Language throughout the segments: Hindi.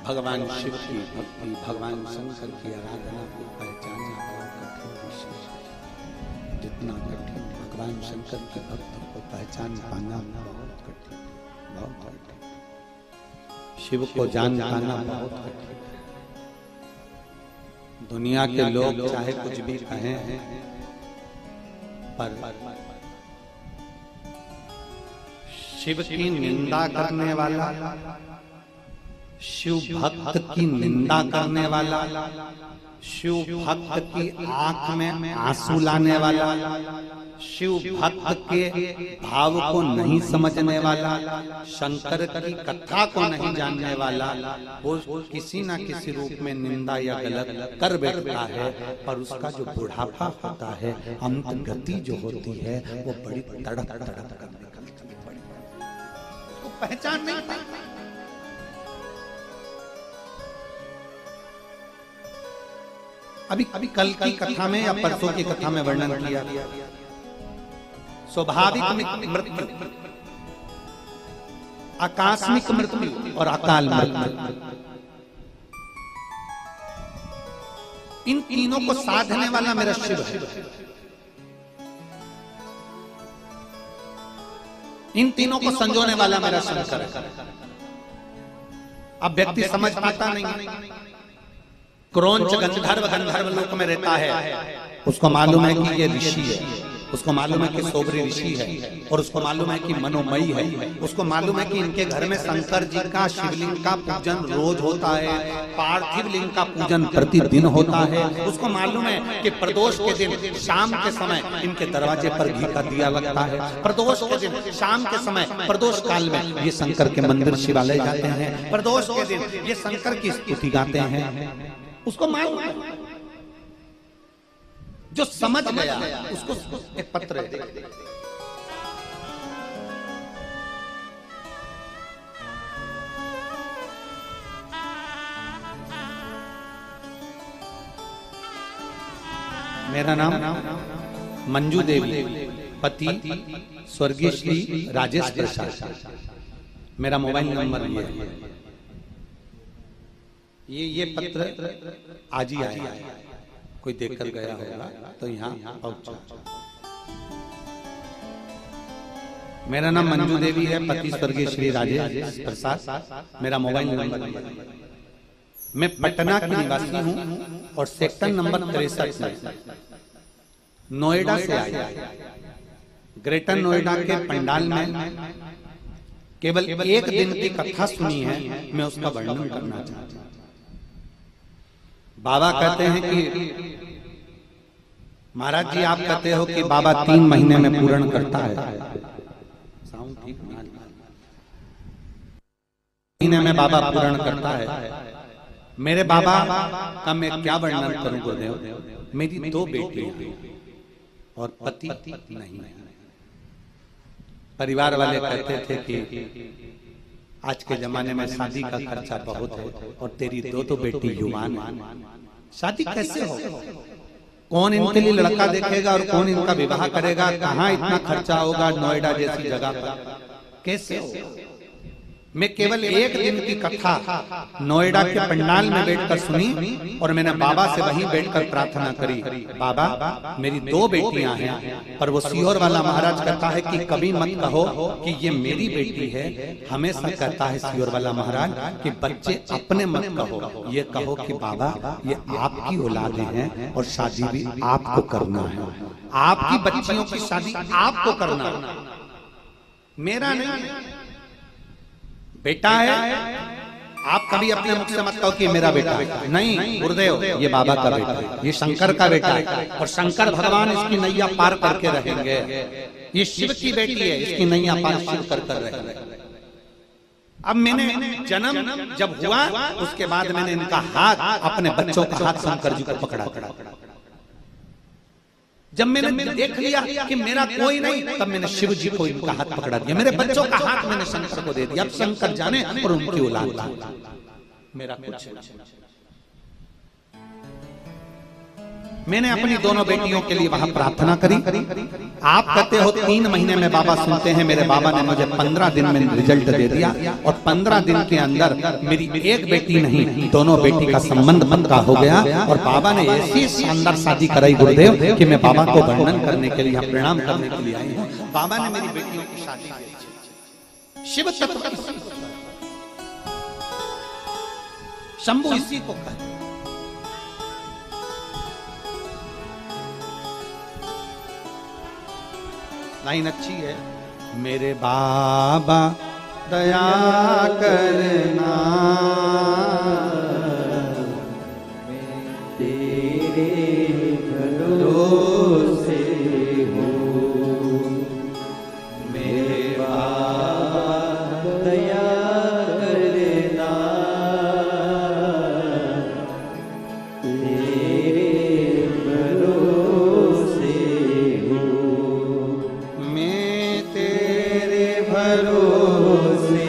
भगवान शिव की भक्ति, भगवान शंकर की आराधना को पहचानना बहुत कठिन विषय है। जितना कठिन भगवान शंकर के भक्तों को पहचान पाना बहुत कठिन, बहुत कठिन। शिव को जान पाना बहुत कठिन है। दुनिया के लोग चाहे कुछ भी कहें, पर शिव की निंदा करने वाला, शिव भक्त की निंदा करने वाला, शिव भक्त की आंख में आंसू लाने वाला, शिव भक्त के भाव को नहीं समझने वाला, शंकर की कथा को नहीं जानने वाला, वो किसी ना किसी रूप में निंदा या गलत कर बैठता है। पर उसका जो बुढ़ापा होता है, अंत गति जो होती है, वो बड़ी तड़प तड़प कर निकलती है, उसको पहचान नहीं पाता। अभी कल की कथा में या परसों की कथा में वर्णन किया, स्वाभाविक मृत्यु, आकस्मिक मृत्यु और अकाल मृत्यु, इन तीनों को साधने वाला मेरा शिव है। इन तीनों को संजोने वाला मेरा शंकर है। अब व्यक्ति समझ पाता नहीं, क्रौंच गंधर्व लोक में रहता है, उसको मालूम है कि ये ऋषि है, उसको मालूम है कि सोबरी ऋषि है, और उसको मालूम है कि मनोमयी है, उसको मालूम है कि इनके घर में शंकर जी का शिवलिंग का पूजन रोज होता है, पार्थिव लिंग का पूजन प्रतिदिन होता है। उसको मालूम है कि प्रदोष के दिन शाम के समय इनके दरवाजे पर घी का दिया लगता है, प्रदोष के दिन शाम के समय प्रदोष काल में ये शंकर के मंदिर शिवालय जाते हैं, प्रदोष के दिन ये शंकर की स्तुति गाते हैं। उसको मालूम है। जो समझ गया उसको एक पत्र है, मेरा नाम मंजू देवी, पति स्वर्गीय श्री राजेश प्रसाद, मेरा मोबाइल नंबर ये पत्र आज ही आया, कोई देखकर गया होगा तो यहाँ पहुंचा। मेरा नाम मंजू देवी है, पति स्वर्गीय श्री राजेश प्रसाद, मेरा मोबाइल नंबर। मैं पटना की निवासी हूँ और सेक्टर नंबर 63 में नोएडा से आया। ग्रेटर नोएडा के पंडाल में केवल एक दिन की कथा सुनी है, मैं उसका वर्णन करना चाहता हूँ। बाबा कहते हैं कि महाराज जी आप कहते हो कि बाबा 3 महीने में पूर्ण करता है, साउंड ठीक महीने में बाबा पूर्ण करता है। मेरे बाबा का मैं क्या वर्णन करूं गुरुदेव। मेरी 2 बेटियां और पति नहीं। परिवार वाले कहते थे कि आज के जमाने में शादी का खर्चा बहुत है और तेरी 2 बेटी युवान है, शादी कैसे हो, कौन इनके लिए लड़का देखेगा और कौन इनका विवाह करेगा, कहाँ इतना खर्चा होगा नोएडा जैसी जगह पर, कैसे हो। मैं केवल एक दिन की कथा नोएडा के पंडाल में बैठकर सुनी और मैंने बाबा से वहीं बैठकर प्रार्थना करी, बाबा मेरी 2 बेटियां हैं, पर वो सीहोर वाला महाराज कहता है कि कभी मत कहो कि ये मेरी बेटी है, हमेशा कहता है सीहोर वाला महाराज कि बच्चे अपने मत कहो, ये कहो कि बाबा ये आपकी औलादें हैं और शादी भी आपको करना है, आपकी बच्चियों की शादी आपको करना, मेरा नहीं। बेटा है, आप कभी अपने मुख से मत कहो कि मेरा बेटा है, नहीं गुरुदेव ये बाबा का बेटा है, ये शंकर का बेटा है और शंकर भगवान इसकी नैया पार करके रहेंगे। ये शिव की बेटी है, इसकी नैया पार शिव कर रहेंगे। अब मैंने जन्म जब हुआ उसके बाद मैंने इनका हाथ, अपने बच्चों का हाथ शंकर जी को पकड़ा। जब मैंने देख लिया कि मेरा कोई नहीं, तब मैंने शिव जी को इनका हाथ पकड़ा दिया, मेरे बच्चों का हाथ मैंने शंकर को दे दिया। अब शंकर जाने और उनकी औलाद मेरा कुछ मैंने अपनी दोनों बेटियों के लिए वहां प्रार्थना करी। आप कहते हो 3 महीने में बाबा सुनते हैं, मेरे बाबा ने मुझे 15 दिन में रिजल्ट दे दिया और 15 दिन के अंदर मेरी एक बेटी नहीं, दोनों बेटी का संबंध पक्का हो गया और बाबा ने ऐसी शानदार शादी कराई गुरुदेव कि मैं बाबा को वर्णन करने के लिए, प्रणाम करने के लिए आई हूँ। बाबा ने मेरी बेटियों की शादी की। शिव तत्व शंभु इसी को कहे। लाइन अच्छी है। मेरे बाबा दया करना, तेरे भरोसे हूँ। मेरे बाबा दया करना, तेरे भरोसे हूँ। मैं तेरे भरोसे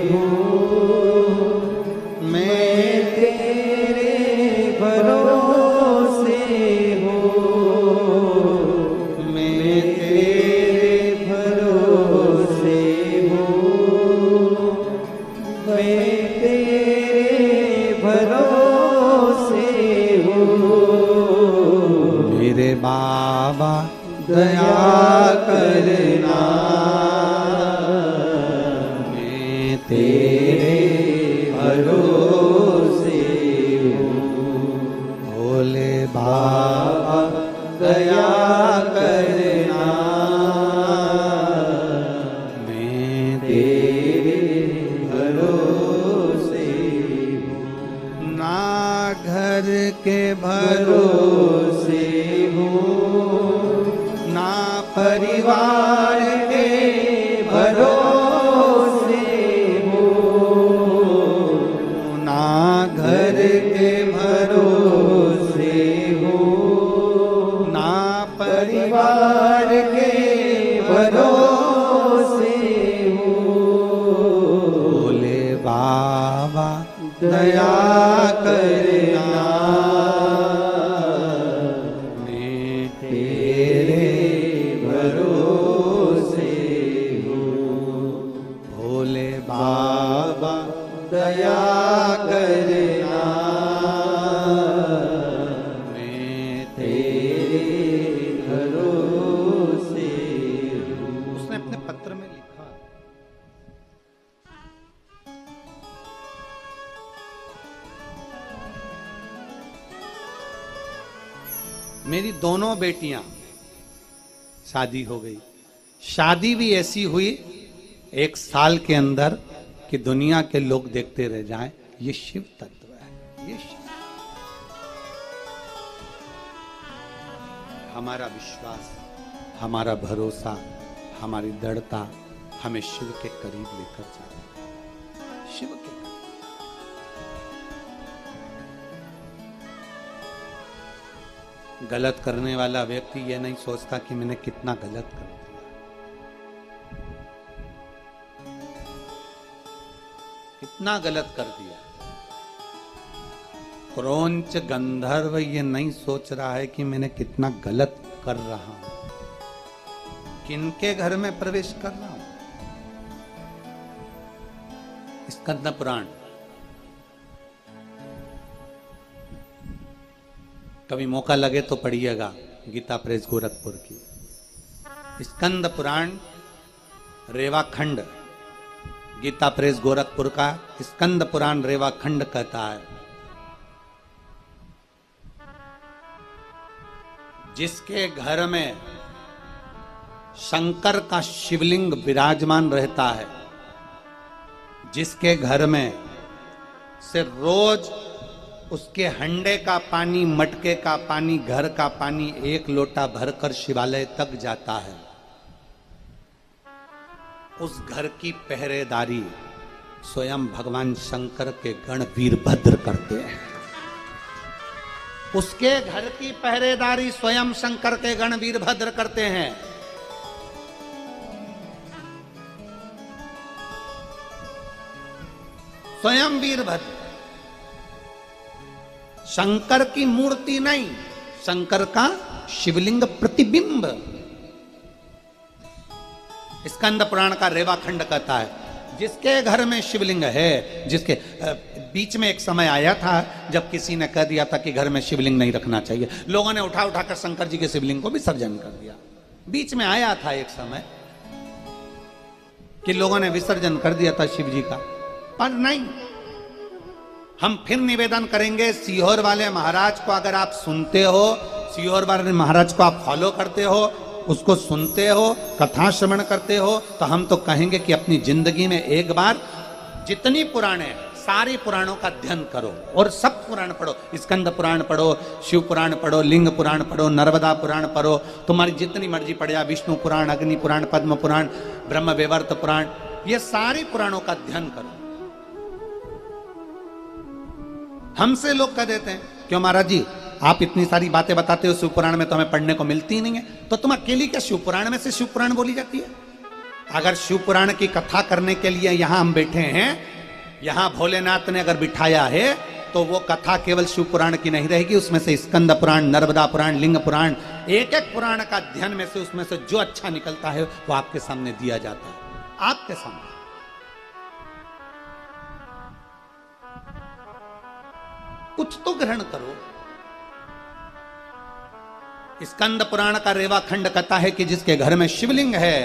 हूँ, मैं तेरे भरोसे हूँ, मैं तेरे भरोसे हूँ, मैं तेरे भरोसे हूँ। मेरे बाबा दया करना, मैं तेरे भरोसे हूँ। भोले बाबा दया करना, मैं तेरे भरोसे हूँ। ना घर के भरोसे हूँ, ना परिवार के भरोसे हूँ, ना घर के भरोसे हूँ, ना परिवार के भरोसे हूँ। भोले बाबा दया करना, मैं तेरे भरोसे हूँ। भोले बाबा दया करना, मैं तेरे भरोसे हूँ। उसने अपने पत्र में लिखा, मेरी दोनों बेटियां शादी हो गई। शादी भी ऐसी हुई 1 साल के अंदर कि दुनिया के लोग देखते रह जाएं। ये शिव तत्व है। ये शिव। हमारा विश्वास, हमारा भरोसा, हमारी दृढ़ता हमें शिव के करीब लेकर जाए। शिव के करीब। गलत करने वाला व्यक्ति यह नहीं सोचता कि मैंने कितना गलत कर दिया। कितना गलत कर दिया। क्रौंच गंधर्व ये नहीं सोच रहा है कि मैंने कितना गलत कर रहा हूं, किनके घर में प्रवेश कर रहा हूं। स्कंद पुराण, कभी मौका लगे तो पढ़िएगा, गीता प्रेस गोरखपुर की स्कंद पुराण रेवा खंड, गीता प्रेस गोरखपुर का स्कंद पुराण रेवा खंड कहता है, जिसके घर में शंकर का शिवलिंग विराजमान रहता है, जिसके घर में से रोज उसके हंडे का पानी, मटके का पानी, घर का पानी 1 लोटा भरकर शिवालय तक जाता है, उस घर की पहरेदारी स्वयं भगवान शंकर के गण वीरभद्र करते हैं। उसके घर की पहरेदारी स्वयं शंकर के गण वीरभद्र करते हैं। स्वयं वीरभद्र, शंकर की मूर्ति नहीं, शंकर का शिवलिंग प्रतिबिंब। स्कंद पुराण का रेवाखंड कहता है जिसके घर में शिवलिंग है, जिसके बीच में एक समय आया था जब किसी ने कह दिया था कि घर में शिवलिंग नहीं रखना चाहिए, लोगों ने उठा उठा कर शंकर जी के शिवलिंग को विसर्जन कर दिया। बीच में आया था एक समय कि लोगों ने विसर्जन कर दिया था शिव जी का, पर नहीं। हम फिर निवेदन करेंगे सीहोर वाले महाराज को, अगर आप सुनते हो, सीहोर वाले महाराज को आप फॉलो करते हो, उसको सुनते हो, कथा श्रवण करते हो, तो हम तो कहेंगे कि अपनी जिंदगी में एक बार जितनी पुराणे सारे पुराणों का अध्ययन करो और सब पुराण पढ़ो। स्कंद पुराण पढ़ो, शिव पुराण पढ़ो, लिंग पुराण पढ़ो, नर्मदा पुराण पढ़ो, तुम्हारी जितनी मर्जी पढ़े, विष्णु पुराण, अग्नि पुराण, पद्म पुराण, ब्रह्म वैवर्त पुराण, ये सारे पुराणों का अध्ययन करो। हमसे लोग कह देते हैं क्यों महाराज जी आप इतनी सारी बातें बताते हो, शिव पुराण में तो हमें पढ़ने को मिलती ही नहीं है, तो तुम अकेली क्या शिव पुराण में से शिव पुराण बोली जाती है? अगर शिव पुराण की कथा करने के लिए यहां हम बैठे हैं, यहां भोलेनाथ ने अगर बिठाया है, तो वो कथा केवल शिव पुराण की नहीं रहेगी, उसमें से स्कंद पुराण, नर्मदा पुराण, लिंग पुराण, एक एक पुराण का अध्ययन में से उसमें से जो अच्छा निकलता है वो आपके सामने दिया जाता है, आपके सामने। कुछ तो ग्रहण करो। स्कंद पुराण का रेवाखंड कहता है कि जिसके घर में शिवलिंग है,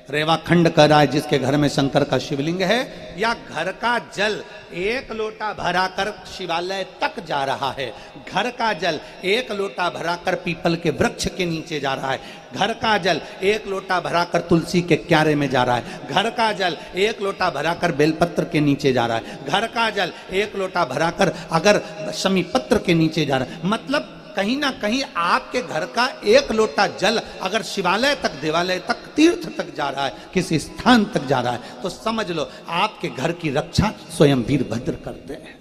रेवाखंड कह रहा है जिसके घर में शंकर का शिवलिंग है, या घर का जल एक लोटा भराकर शिवालय तक जा रहा है, घर का जल एक लोटा भराकर पीपल के वृक्ष के नीचे जा रहा है, घर का जल एक लोटा भराकर तुलसी के क्यारे में जा रहा है, घर का जल एक लोटा भराकर बेलपत्र के नीचे जा रहा है, घर का जल एक लोटा भराकर अगर शमी पत्र के नीचे जा रहा है, मतलब कहीं ना कहीं आपके घर का एक लोटा जल अगर शिवालय तक, देवालय तक, तीर्थ तक जा रहा है, किसी स्थान तक जा रहा है, तो समझ लो आपके घर की रक्षा स्वयं वीरभद्र करते हैं।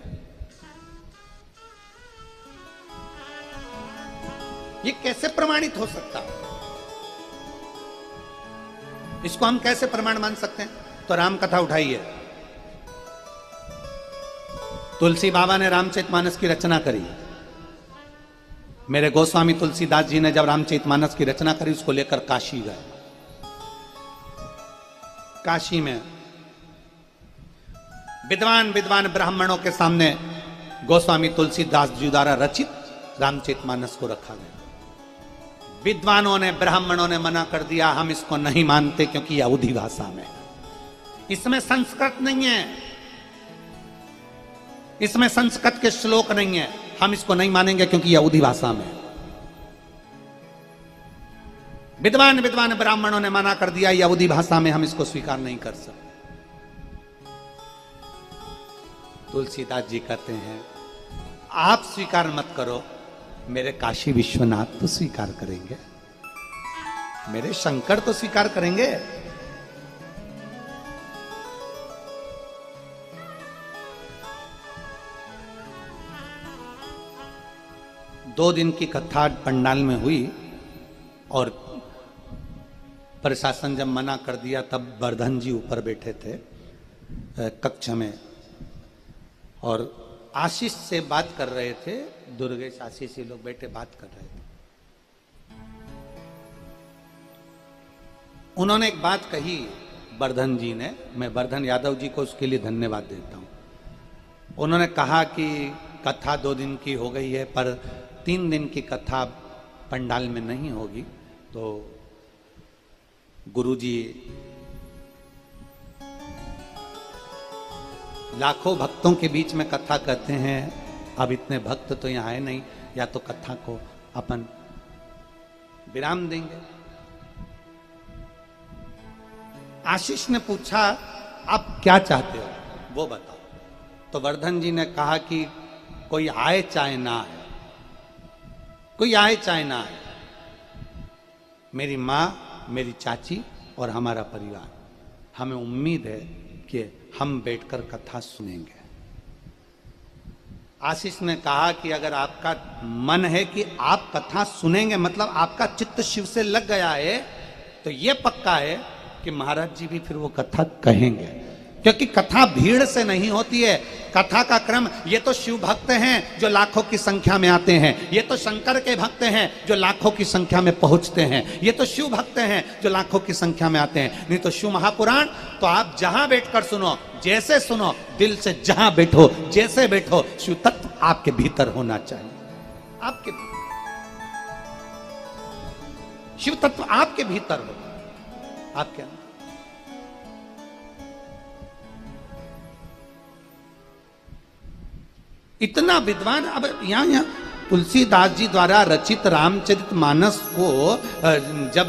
ये कैसे प्रमाणित हो सकता? इसको हम कैसे प्रमाण मान सकते हैं? तो राम कथा उठाइए। तुलसी बाबा ने रामचरितमानस की रचना करी। मेरे गोस्वामी तुलसीदास जी ने जब रामचरितमानस की रचना करी, उसको लेकर काशी गए। काशी में विद्वान विद्वान ब्राह्मणों के सामने गोस्वामी तुलसीदास जी द्वारा रचित रामचरितमानस को रखा गया। विद्वानों ने, ब्राह्मणों ने मना कर दिया, हम इसको नहीं मानते क्योंकि यह अवधी भाषा में है, इसमें संस्कृत नहीं है, इसमें संस्कृत के श्लोक नहीं है, हम इसको नहीं मानेंगे क्योंकि यहूदी भाषा में। विद्वान विद्वान ब्राह्मणों ने मना कर दिया, यहूदी भाषा में हम इसको स्वीकार नहीं कर सकते। तुलसीदास जी कहते हैं आप स्वीकार मत करो, मेरे काशी विश्वनाथ तो स्वीकार करेंगे, मेरे शंकर तो स्वीकार करेंगे। दो दिन की कथा पंडाल में हुई और प्रशासन जब मना कर दिया तब वर्धन जी ऊपर बैठे थे कक्ष में और आशीष से बात कर रहे थे। दुर्गेश, आशीष, ये लोग बैठे बात कर रहे थे। उन्होंने एक बात कही वर्धन जी ने, मैं वर्धन यादव जी को उसके लिए धन्यवाद देता हूं। उन्होंने कहा कि कथा 2 दिन की हो गई है पर 3 दिन की कथा पंडाल में नहीं होगी, तो गुरुजी लाखों भक्तों के बीच में कथा कहते हैं, अब इतने भक्त तो यहाँ है नहीं, या तो कथा को अपन विराम देंगे। आशीष ने पूछा आप क्या चाहते हो वो बताओ। तो वर्धन जी ने कहा कि कोई आए चाहे ना आए, कोई आए चाहे ना आए, मेरी माँ, मेरी चाची और हमारा परिवार, हमें उम्मीद है कि हम बैठकर कथा सुनेंगे। आशीष ने कहा कि अगर आपका मन है कि आप कथा सुनेंगे, मतलब आपका चित्त शिव से लग गया है, तो यह पक्का है कि महाराज जी भी फिर वो कथा कहेंगे। क्योंकि कथा भीड़ से नहीं होती है। कथा का क्रम, ये तो शिव भक्त हैं जो लाखों की संख्या में आते हैं, ये तो शंकर के भक्त हैं जो लाखों की संख्या में पहुंचते हैं, ये तो शिव भक्त हैं जो लाखों की संख्या में आते हैं। नहीं तो शिव महापुराण तो आप जहां बैठकर सुनो, जैसे सुनो, दिल से जहां बैठो, जैसे बैठो, शिव तत्व आपके भीतर होना चाहिए। आपके शिव तत्व आपके भीतर हो, आपके अंदर। इतना विद्वान। अब यहाँ तुलसीदास जी द्वारा रचित रामचरितमानस को जब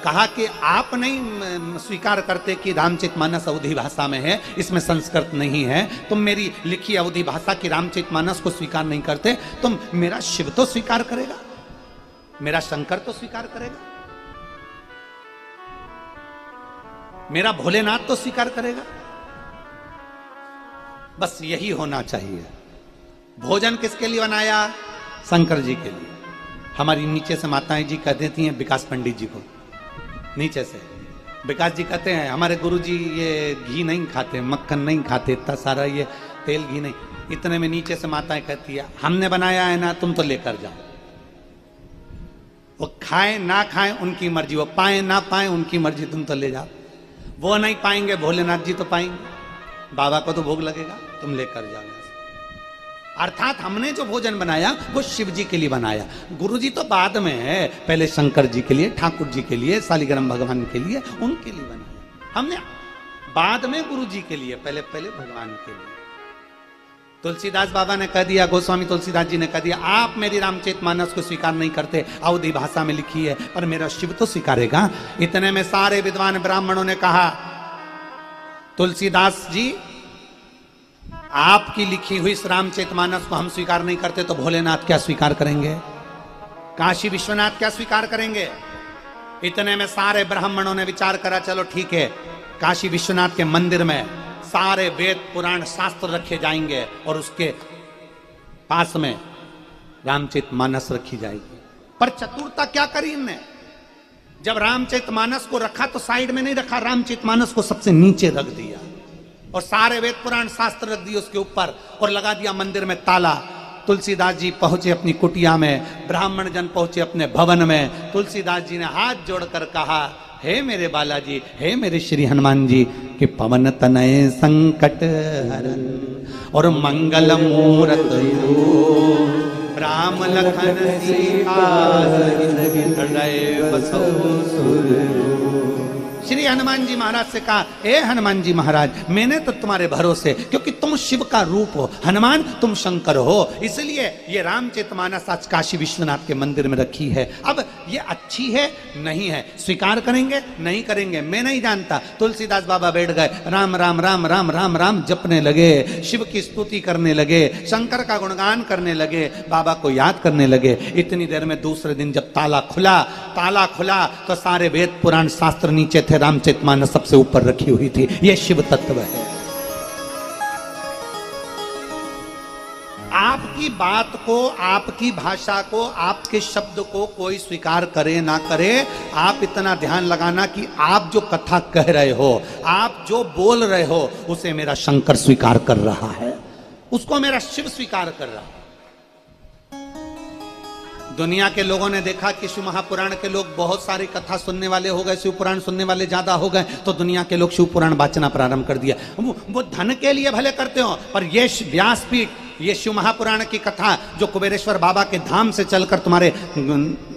कहा कि आप नहीं स्वीकार करते कि रामचरितमानस अवधी भाषा में है, इसमें संस्कृत नहीं है, तुम मेरी लिखी अवधी भाषा की रामचरितमानस को स्वीकार नहीं करते, तुम मेरा शिव तो स्वीकार करेगा, मेरा शंकर तो स्वीकार करेगा, मेरा भोलेनाथ तो स्वीकार करेगा। बस यही होना चाहिए। भोजन किसके लिए बनाया? शंकर जी के लिए। हमारी नीचे से माताएं जी कह देती हैं विकास पंडित जी को, नीचे से विकास जी कहते हैं हमारे गुरुजी ये घी नहीं खाते, मक्खन नहीं खाते, इतना सारा ये तेल घी नहीं। इतने में नीचे से माताएं कहती है हमने बनाया है ना, तुम तो लेकर जाओ। वो खाएं ना खाएं उनकी मर्जी, वो पाए ना पाए उनकी मर्जी, तुम तो ले जाओ। वो नहीं पाएंगे, भोलेनाथ जी तो पाएंगे, बाबा को तो भोग लगेगा, तुम लेकर जाओ। अर्थात हमने जो भोजन बनाया वो शिव जी के लिए बनाया, गुरु जी तो बाद में है, पहले शंकर जी के लिए, ठाकुर जी के लिए, शालिग्राम भगवान के लिए, उनके लिए बनाया हमने, बाद में गुरु जी के लिए, पहले पहले भगवान के लिए। तुलसीदास बाबा ने कह दिया, गोस्वामी तुलसीदास जी ने कह दिया, आप मेरी रामचरितमानस को स्वीकार नहीं करते, अवधी भाषा में लिखी है, पर मेरा शिव तो स्वीकारेगा। इतने में सारे विद्वान ब्राह्मणों ने कहा तुलसीदास जी आपकी लिखी हुई इस रामचरितमानस को हम स्वीकार नहीं करते तो भोलेनाथ क्या स्वीकार करेंगे, काशी विश्वनाथ क्या स्वीकार करेंगे। इतने में सारे ब्राह्मणों ने विचार करा, चलो ठीक है, काशी विश्वनाथ के मंदिर में सारे वेद पुराण शास्त्र रखे जाएंगे और उसके पास में रामचरितमानस रखी जाएगी। पर चतुरता क्या करी इनने, जब रामचरितमानस को रखा तो साइड में नहीं रखा, रामचरितमानस को सबसे नीचे रख दिया और सारे वेद पुराण शास्त्र रख दिए उसके ऊपर और लगा दिया मंदिर में ताला। तुलसीदास जी पहुंचे अपनी कुटिया में, ब्राह्मण जन पहुंचे अपने भवन में। तुलसीदास जी ने हाथ जोड़कर कहा, हे मेरे बालाजी, हे मेरे श्री हनुमान जी, कि पवन तनय संकट हरन और मंगल मूरत राम लखन सीता हृदय बसो सुर। श्री हनुमान जी महाराज से कहा, ए हनुमान जी महाराज, मैंने तो तुम्हारे भरोसे, क्योंकि तुम शिव का रूप हो, हनुमान तुम शंकर हो, इसलिए ये रामचरितमानस आज काशी विश्वनाथ के मंदिर में रखी है। अब ये अच्छी है नहीं है, स्वीकार करेंगे नहीं करेंगे मैं नहीं जानता। तुलसीदास बाबा बैठ गए, राम राम राम राम राम राम जपने लगे, शिव की स्तुति करने लगे, शंकर का गुणगान करने लगे, बाबा को याद करने लगे। इतनी देर में दूसरे दिन जब ताला खुला तो सारे वेद पुराण शास्त्र नीचे थे, रामचरितमानस सबसे ऊपर रखी हुई थी। यह शिव तत्व है। आपकी बात को, आपकी भाषा को, आपके शब्द को कोई स्वीकार करे ना करे, आप इतना ध्यान लगाना कि आप जो कथा कह रहे हो, आप जो बोल रहे हो, उसे मेरा शंकर स्वीकार कर रहा है, उसको मेरा शिव स्वीकार कर रहा है। दुनिया के लोगों ने देखा कि शिव महापुराण के लोग बहुत सारी कथा सुनने वाले हो गए, शिव पुराण सुनने वाले ज्यादा हो गए, तो दुनिया के लोग शिव पुराण वाचना प्रारंभ कर दिया। वो धन के लिए भले करते हो, पर ये व्यासपीठ, ये शिव महापुराण की कथा जो कुबेरेश्वर बाबा के धाम से चलकर तुम्हारे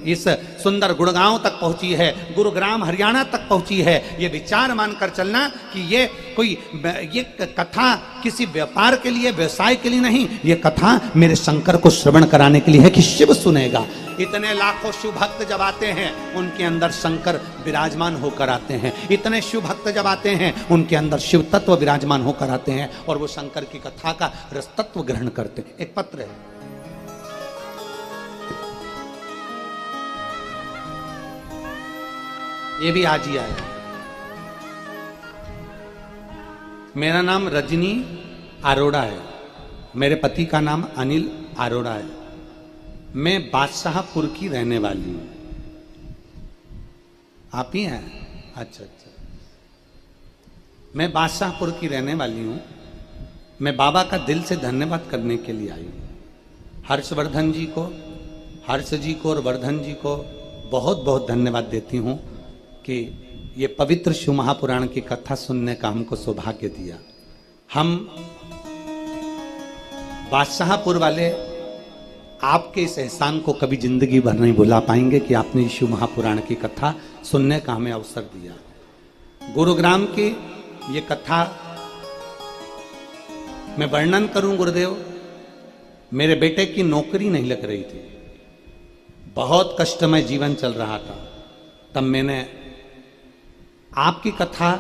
इस सुंदर गुड़गांव तक पहुंची है, गुरुग्राम हरियाणा तक पहुंची है, ये विचार मानकर चलना कि ये कथा किसी व्यापार के लिए, व्यवसाय के लिए नहीं, ये कथा मेरे शंकर को श्रवण कराने के लिए है कि शिव सुनेगा। इतने लाखों शिव भक्त जब आते हैं, उनके अंदर शंकर विराजमान होकर आते हैं। इतने शिव भक्त जब आते हैं, उनके अंदर शिव तत्व विराजमान होकर आते हैं और वो शंकर की कथा का रस तत्व ग्रहण करते हैं। एक पत्र है, ये भी आज ही आया। मेरा नाम रजनी अरोड़ा है, मेरे पति का नाम अनिल अरोड़ा है, मैं बादशाहपुर की रहने वाली हूं। आप ही हैं? अच्छा अच्छा। मैं बादशाहपुर की रहने वाली हूँ। मैं बाबा का दिल से धन्यवाद करने के लिए आई हूँ। हर्षवर्धन जी को, हर्ष जी को और वर्धन जी को बहुत बहुत धन्यवाद देती हूँ कि ये पवित्र शिव महापुराण की कथा सुनने का हमको सौभाग्य दिया। हम बादशाहपुर वाले आपके इस एहसान को कभी जिंदगी भर नहीं भुला पाएंगे कि आपने शिव महापुराण की कथा सुनने का हमें अवसर दिया। गुरुग्राम की ये कथा मैं वर्णन करूं गुरुदेव, मेरे बेटे की नौकरी नहीं लग रही थी, बहुत कष्टमय जीवन चल रहा था। तब मैंने आपकी कथा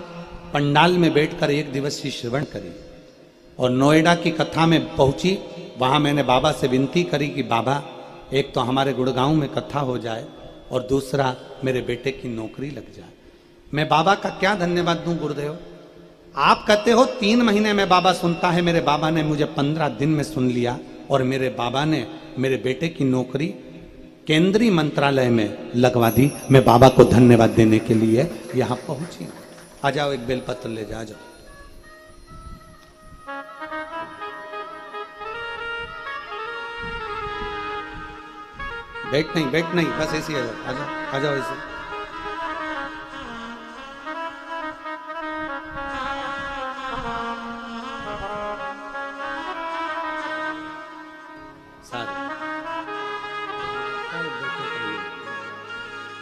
पंडाल में बैठकर एक दिवसीय श्रवण करी और नोएडा की कथा में पहुंची। वहां मैंने बाबा से विनती करी कि बाबा, एक तो हमारे गुड़गांव में कथा हो जाए और दूसरा मेरे बेटे की नौकरी लग जाए। मैं बाबा का क्या धन्यवाद दूं गुरुदेव। आप कहते हो 3 महीने में बाबा सुनता है, मेरे बाबा ने मुझे 15 दिन में सुन लिया और मेरे बाबा ने मेरे बेटे की नौकरी केंद्रीय मंत्रालय में लगवा दी। मैं बाबा को धन्यवाद देने के लिए यहां पहुंची। आ जाओ, एक बेलपत्र ले जा, जाओ। बैठ नहीं, बस ऐसे आ जाओ ऐसे।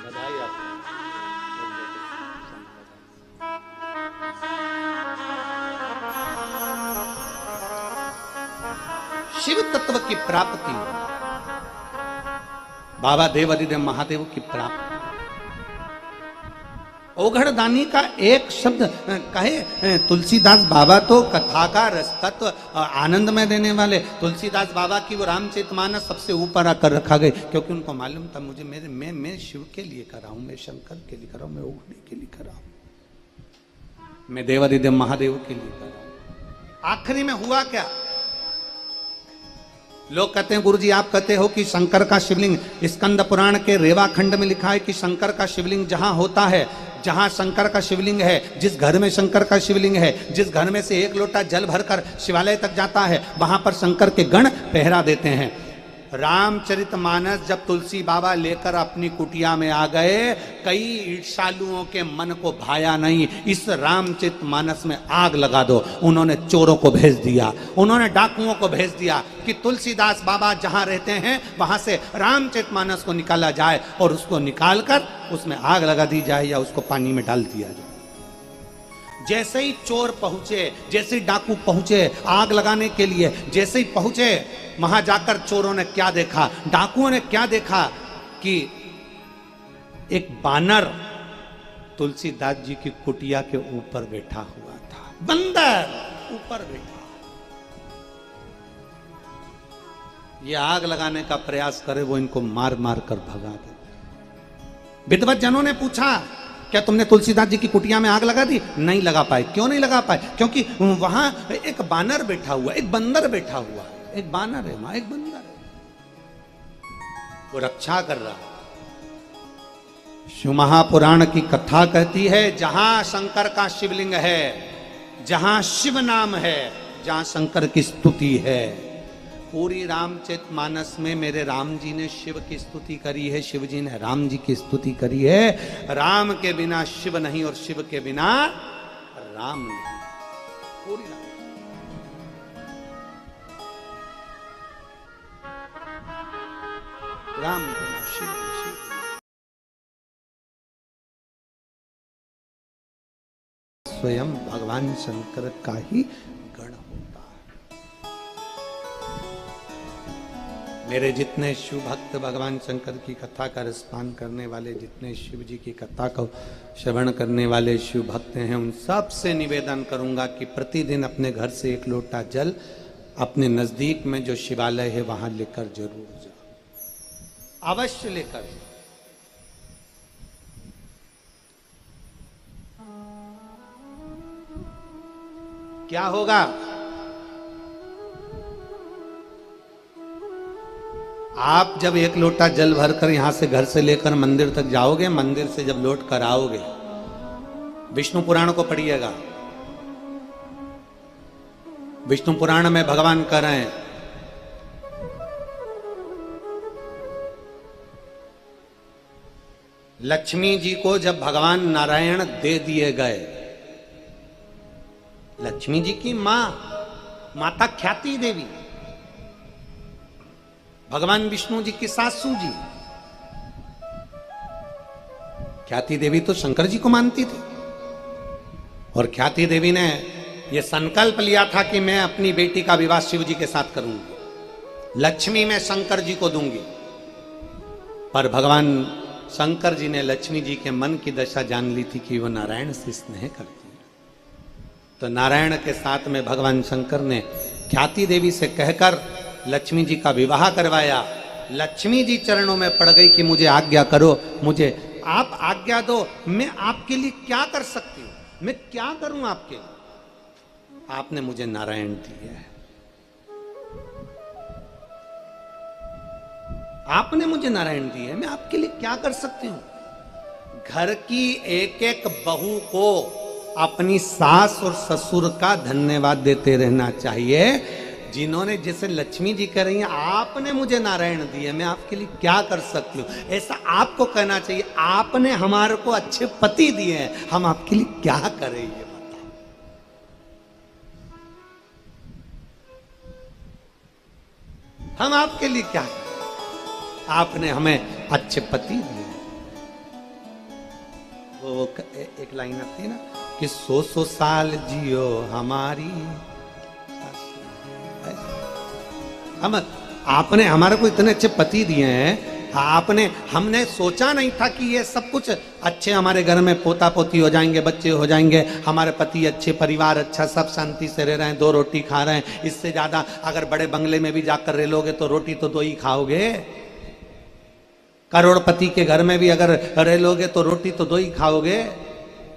बधाई आपको। शिव तत्व की प्राप्ति, बाबा देव अधिदेव महादेव की प्राप्ति। ओघड़दानी का एक शब्द कहे तुलसीदास बाबा तो कथा का रस तत्व आनंद में देने वाले। तुलसीदास बाबा की वो रामचरितमानस सबसे ऊपर आकर रखा गया, क्योंकि उनको मालूम था मुझे मैं शिव के लिए कर रहा हूं, मैं शंकर के लिए कर रहा हूं, मैं ओघड़ी के लिए कर रहा हूं, मैं देवादिदेव महादेव के लिए कर रहा हूं। आखिरी में हुआ क्या? लोग कहते हैं गुरुजी आप कहते हो कि शंकर का शिवलिंग, स्कंद पुराण के रेवा खंड में लिखा है कि शंकर का शिवलिंग जहां होता है, जहां शंकर का शिवलिंग है, जिस घर में शंकर का शिवलिंग है, जिस घर में से 1 लोटा जल भरकर शिवालय तक जाता है, वहां पर शंकर के गण पहरा देते हैं। रामचरितमानस जब तुलसी बाबा लेकर अपनी कुटिया में आ गए, कई ईर्ष्यालुओं के मन को भाया नहीं, इस रामचरितमानस में आग लगा दो। उन्होंने चोरों को भेज दिया, उन्होंने डाकुओं को भेज दिया कि तुलसीदास बाबा जहां रहते हैं वहां से रामचरितमानस को निकाला जाए और उसको निकालकर उसमें आग लगा दी जाए या उसको पानी में डाल दिया जाए। जैसे ही चोर पहुंचे, जैसे ही डाकू पहुंचे आग लगाने के लिए, जैसे ही पहुंचे वहां जाकर चोरों ने क्या देखा, डाकुओं ने क्या देखा कि एक बानर तुलसीदास जी की कुटिया के ऊपर बैठा हुआ था। बंदर ऊपर बैठा, ये आग लगाने का प्रयास करे वो इनको मार मार कर भगा दे। विद्वत जनों ने पूछा क्या तुमने तुलसीदास जी की कुटिया में आग लगा दी? नहीं लगा पाए। क्यों नहीं लगा पाए? क्योंकि वहां एक बानर बैठा हुआ, एक बंदर बैठा हुआ है। एक बानर है वहां, एक बंदर है, वो रक्षा कर रहा है। शिव महापुराण की कथा कहती है जहां शंकर का शिवलिंग है, जहां शिव नाम है, जहां शंकर की स्तुति है। पूरी रामचरितमानस में मेरे राम जी ने शिव की स्तुति करी है, शिव जी ने राम जी की स्तुति करी है। राम के बिना शिव नहीं और शिव के बिना राम नहीं। पूरी राम के बिना शिव, स्वयं भगवान शंकर का ही गण होता है। मेरे जितने शिव भक्त भगवान शंकर की कथा का रसपान करने वाले, जितने शिव जी की कथा को श्रवण करने वाले शिव भक्त हैं, उन सब से निवेदन करूंगा कि प्रतिदिन अपने घर से 1 लोटा जल अपने नजदीक में जो शिवालय है वहां लेकर जरूर जाओ, अवश्य लेकर। क्या होगा? आप जब 1 लोटा जल भरकर यहां से घर से लेकर मंदिर तक जाओगे, मंदिर से जब लौट कर आओगे, विष्णु पुराण को पढ़िएगा। विष्णु पुराण में भगवान कह रहे हैं, लक्ष्मी जी को जब भगवान नारायण दे दिए गए, लक्ष्मी जी की मां माता ख्याति देवी, भगवान विष्णु जी की सासू जी, ख्याति देवी तो शंकर जी को मानती थी और ख्याति देवी ने यह संकल्प लिया था कि मैं अपनी बेटी का विवाह शिव जी के साथ करूंगी, लक्ष्मी मैं शंकर जी को दूंगी। पर भगवान शंकर जी ने लक्ष्मी जी के मन की दशा जान ली थी कि वो नारायण से स्नेह करती है, तो नारायण के साथ में भगवान शंकर ने ख्याति देवी से कहकर लक्ष्मी जी का विवाह करवाया। लक्ष्मी जी चरणों में पड़ गई कि मुझे आज्ञा करो, मुझे आप आज्ञा दो, मैं आपके लिए क्या कर सकती हूं, मैं क्या करूं आपके लिए, आपने मुझे नारायण दिया है, आपने मुझे नारायण दिए है, मैं आपके लिए क्या कर सकती हूं। घर की एक एक बहू को अपनी सास और ससुर का धन्यवाद देते रहना चाहिए, जिन्होंने, जैसे लक्ष्मी जी कह रही हैं, आपने मुझे नारायण दिए, मैं आपके लिए क्या कर सकती हूँ, ऐसा आपको कहना चाहिए। आपने हमारे को अच्छे पति दिए हैं, हम आपके लिए क्या करें, ये बताओ। हम आपके लिए क्या करें, आपने हमें अच्छे पति दिए। वो एक लाइन आती है ना कि 100 साल जियो हमारी, हम, आपने हमारे को इतने अच्छे पति दिए हैं, हमने सोचा नहीं था कि ये सब कुछ अच्छे हमारे घर में पोता पोती हो जाएंगे, बच्चे हो जाएंगे, हमारे पति अच्छे, परिवार अच्छा, सब शांति से रह रहे हैं, 2 रोटी खा रहे हैं। इससे ज्यादा अगर बड़े बंगले में भी जाकर रह लोगे तो रोटी तो 2 ही खाओगे, करोड़पति के घर में भी अगर रह लोगे तो रोटी तो 2 ही खाओगे।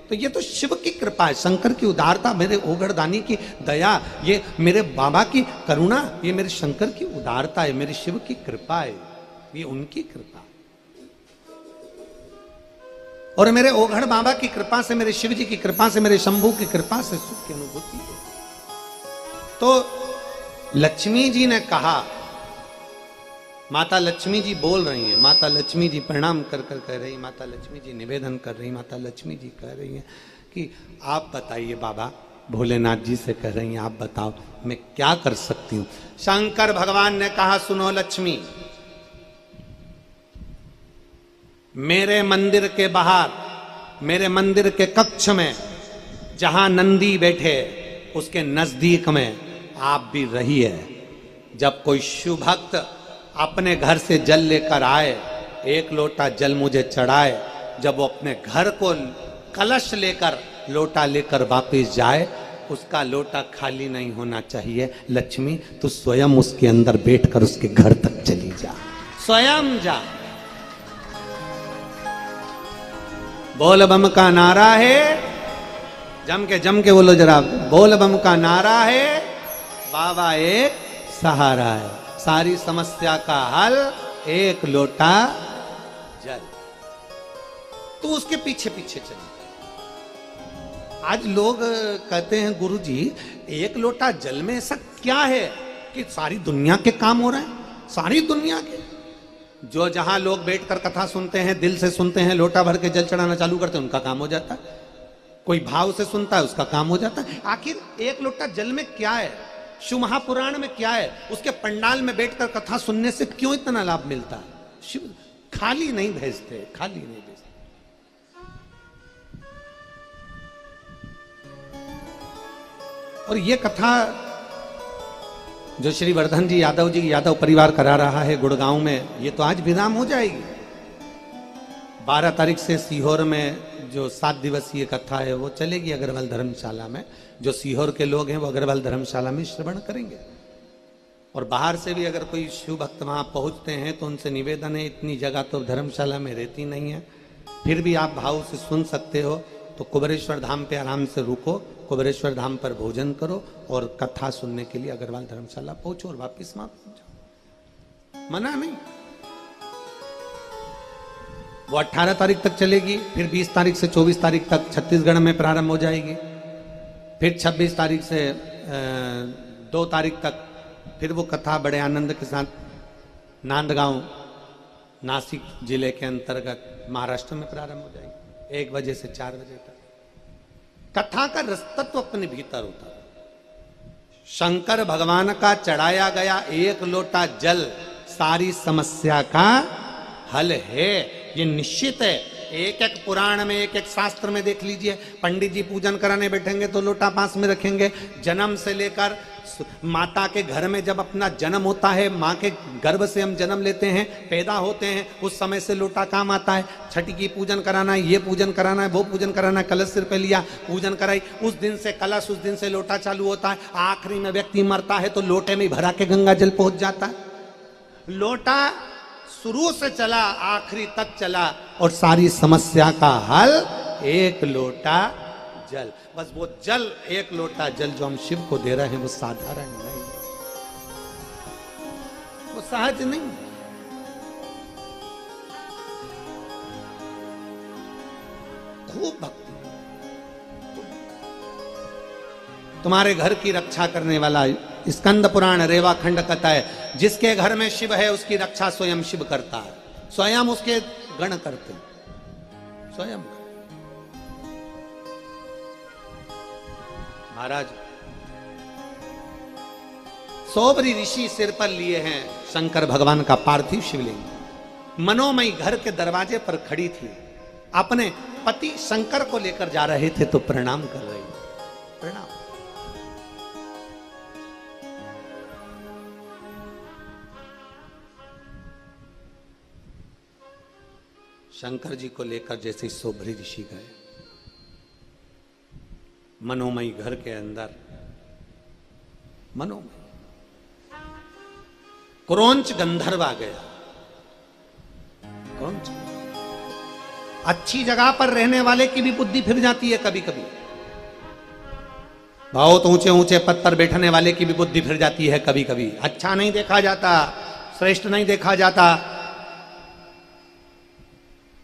तो ये तो शिव की कृपा है, शंकर की उदारता, मेरे ओगड़दानी की दया, ये मेरे बाबा की करुणा, ये मेरे शंकर की उदारता है, मेरे शिव की कृपा है, ये उनकी कृपा। और मेरे ओघड़ बाबा की कृपा से, मेरे शिव जी की कृपा से, मेरे शंभू की कृपा से सुख की अनुभूति है। तो लक्ष्मी जी ने कहा, माता लक्ष्मी जी बोल रही हैं, माता लक्ष्मी जी प्रणाम कर कर कह रही, माता लक्ष्मी जी निवेदन कर रही, माता लक्ष्मी जी कह रही हैं कि आप बताइए बाबा, भोलेनाथ जी से कह रही हैं, आप बताओ मैं क्या कर सकती हूं। शंकर भगवान ने कहा, सुनो लक्ष्मी, मेरे मंदिर के बाहर, मेरे मंदिर के कक्ष में जहां नंदी बैठे उसके नजदीक में आप भी रहिए। जब कोई शिव भक्त अपने घर से जल लेकर आए, 1 लोटा जल मुझे चढ़ाए, जब वो अपने घर को कलश लेकर, लोटा लेकर वापस जाए, उसका लोटा खाली नहीं होना चाहिए। लक्ष्मी, तू स्वयं उसके अंदर बैठकर उसके घर तक चली जा, स्वयं जा। बोल बम का नारा है, जम के बोलो जरा, बोल बम का नारा है, बाबा एक सहारा है, सारी समस्या का हल 1 लोटा जल। तो उसके पीछे पीछे चले। आज लोग कहते हैं, गुरुजी 1 लोटा जल में ऐसा क्या है कि सारी दुनिया के काम हो रहे हैं, सारी दुनिया के। जो जहां लोग बैठकर कथा सुनते हैं, दिल से सुनते हैं, लोटा भर के जल चढ़ाना चालू करते हैं, उनका काम हो जाता है। कोई भाव से सुनता है, उसका काम हो जाता है। आखिर 1 लोटा जल में क्या है, शिव महापुराण में क्या है, उसके पंडाल में बैठकर कथा सुनने से क्यों इतना लाभ मिलता है। शिव खाली नहीं भेजते, खाली नहीं भेजते। और ये कथा जो श्री वर्धन जी यादव परिवार करा रहा है गुड़गांव में, ये तो आज विराम हो जाएगी। 12 तारीख से सीहोर में जो 7 दिवसीय कथा है वो चलेगी अग्रवाल धर्मशाला में। जो सीहोर के लोग हैं वो अग्रवाल धर्मशाला में श्रवण करेंगे। और बाहर से भी अगर कोई शिव भक्त वहां पहुंचते हैं तो उनसे निवेदन है, इतनी जगह तो धर्मशाला में रहती नहीं है, फिर भी आप भाव से सुन सकते हो तो कुबेरेश्वर धाम पे आराम से रुको, कुबेरेश्वर धाम पर भोजन करो और कथा सुनने के लिए अग्रवाल धर्मशाला पहुंचो और वापिस वहां पहुंच जाओ, मना नहीं। वो 18 तारीख तक चलेगी, फिर 20 तारीख से 24 तारीख तक छत्तीसगढ़ में प्रारंभ हो जाएगी, फिर 26 तारीख से 2 तारीख तक फिर वो कथा बड़े आनंद के साथ नांदगांव नासिक जिले के अंतर्गत महाराष्ट्र में प्रारंभ हो जाएगी 1 बजे से 4 बजे तक। कथा का रसतत्व अपने भीतर होता है। शंकर भगवान का चढ़ाया गया 1 लोटा जल सारी समस्या का हल है, ये निश्चित है। एक एक पुराण में, एक एक शास्त्र में देख लीजिए, पंडित जी पूजन कराने बैठेंगे तो लोटा पास में रखेंगे। जन्म से लेकर माता के घर में जब अपना जन्म होता है, माँ के गर्भ से हम जन्म लेते हैं, पैदा होते हैं, उस समय से लोटा काम आता है। छठी की पूजन कराना है, ये पूजन कराना है, वो पूजन कराना है, कलश सिर पे लिया, पूजन कराई, उस दिन से कलश, उस दिन से लोटा चालू होता है। आखिरी में व्यक्ति मरता है तो लोटे में भरा के गंगा जल पहुंच जाता है। लोटा शुरू से चला, आखिरी तक चला, और सारी समस्या का हल 1 लोटा जल। बस वो जल, 1 लोटा जल जो हम शिव को दे रहे हैं, वो साधारण नहीं, वो सहज नहीं। खूब भक्ति। तुम्हारे घर की रक्षा करने वाला स्कंद पुराण रेवाखंड कहता है, जिसके घर में शिव है उसकी रक्षा स्वयं शिव करता है, स्वयं उसके गण करते हैं, स्वयं। महाराज सोबरी ऋषि सिर पर लिए हैं शंकर भगवान का पार्थिव शिवलिंग। मनोमयी घर के दरवाजे पर खड़ी थी, अपने पति शंकर को लेकर जा रहे थे तो प्रणाम कर रही, प्रणाम। शंकर जी को लेकर जैसे सोबरी ऋषि गए मनोमयी घर के अंदर, मनोमयी क्रोंच गंधर्व आ गया। क्रोंच, अच्छी जगह पर रहने वाले की भी बुद्धि फिर जाती है कभी कभी। बहुत ऊंचे ऊंचे पद पर बैठने वाले की भी बुद्धि फिर जाती है कभी कभी। अच्छा नहीं देखा जाता, श्रेष्ठ नहीं देखा जाता,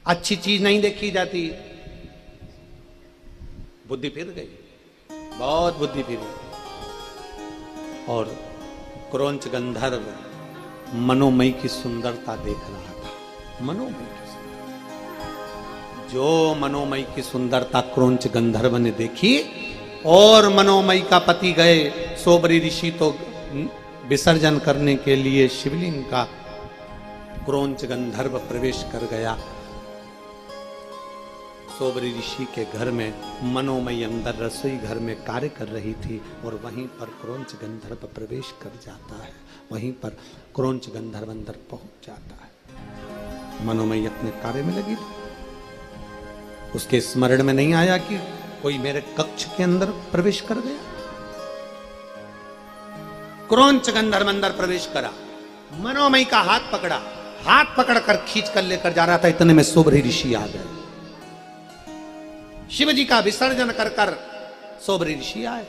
अच्छी चीज नहीं देखी जाती, बुद्धि फिर गई, बहुत बुद्धि फिरी। और क्रोंच गंधर्व मनोमयी की सुंदरता देख रहा था। मनोमयी की सुंदरता, जो मनोमयी की सुंदरता क्रोंच गंधर्व ने देखी, और मनोमयी का पति गए सोबरी ऋषि तो विसर्जन करने के लिए शिवलिंग का, क्रोंच गंधर्व प्रवेश कर गया सोबरी ऋषि के घर में। मनोमयी अंदर रसोई घर में कार्य कर रही थी, और वहीं पर क्रोंच गंधर्व प्रवेश कर जाता है, वहीं पर क्रोंच गंधर्व अंदर पहुंच जाता है। मनोमयी अपने कार्य में लगी थी, उसके स्मरण में नहीं आया कि कोई मेरे कक्ष के अंदर प्रवेश कर गया। क्रोंच गंधर्व अंदर प्रवेश करा, मनोमयी का हाथ पकड़ा, हाथ पकड़कर खींच कर लेकर जा रहा था, इतने में सोबरी ऋषि आ गए। शिव जी का विसर्जन कर कर सोबरी ऋषि आए।